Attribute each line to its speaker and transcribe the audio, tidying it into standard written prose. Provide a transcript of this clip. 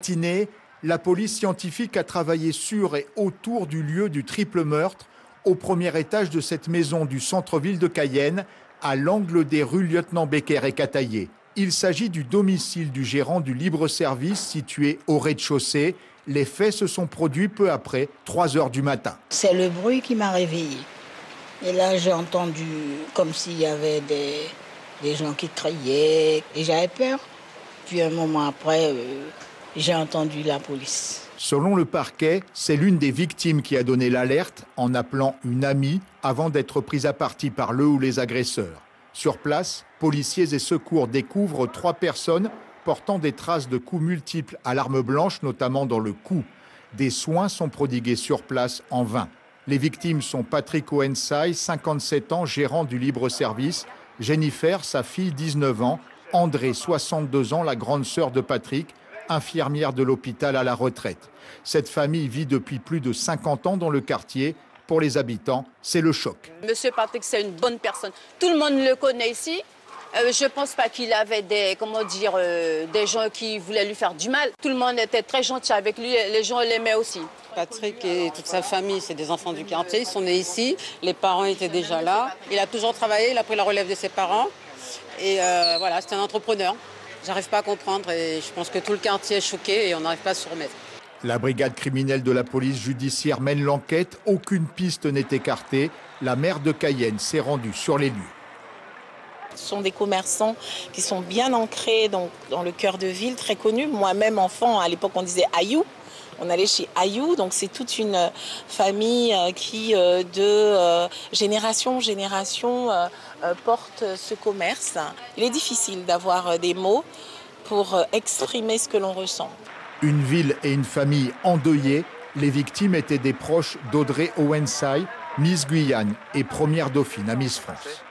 Speaker 1: Matinée, la police scientifique a travaillé sur et autour du lieu du triple meurtre, au premier étage de cette maison du centre-ville de Cayenne, à l'angle des rues Lieutenant-Becker et Cataillé. Il s'agit du domicile du gérant du libre-service situé au rez-de-chaussée. Les faits se sont produits peu après 3 heures du matin.
Speaker 2: C'est le bruit qui m'a réveillée. Et là, j'ai entendu comme s'il y avait des gens qui criaient et j'avais peur. Puis un moment après, j'ai entendu la police.
Speaker 1: Selon le parquet, c'est l'une des victimes qui a donné l'alerte en appelant une amie avant d'être prise à partie par le ou les agresseurs. Sur place, policiers et secours découvrent 3 personnes portant des traces de coups multiples à l'arme blanche, notamment dans le cou. Des soins sont prodigués sur place en vain. Les victimes sont Patrick Owensai, 57 ans, gérant du libre-service, Jennifer, sa fille, 19 ans, André, 62 ans, la grande sœur de Patrick, infirmière de l'hôpital à la retraite. Cette famille vit depuis plus de 50 ans dans le quartier. Pour les habitants, c'est le choc.
Speaker 3: Monsieur Patrick, c'est une bonne personne. Tout le monde le connaît ici. Je ne pense pas qu'il avait des gens qui voulaient lui faire du mal. Tout le monde était très gentil avec lui, les gens l'aimaient aussi.
Speaker 4: Patrick et toute sa famille, c'est des enfants du quartier, ils sont nés ici, les parents étaient déjà là. Il a toujours travaillé, il a pris la relève de ses parents. Et voilà, c'est un entrepreneur. J'arrive pas à comprendre et je pense que tout le quartier est choqué et on n'arrive pas à se remettre.
Speaker 1: La brigade criminelle de la police judiciaire mène l'enquête. Aucune piste n'est écartée. La maire de Cayenne s'est rendue sur les lieux.
Speaker 5: Ce sont des commerçants qui sont bien ancrés dans le cœur de ville, très connus. Moi-même, enfant, à l'époque, on disait Ayou. On allait chez Ayou, donc c'est toute une famille qui, de génération en génération, porte ce commerce. Il est difficile d'avoir des mots pour exprimer ce que l'on ressent.
Speaker 1: Une ville et une famille endeuillées. Les victimes étaient des proches d'Audrey Owensai, Miss Guyane et première dauphine à Miss France.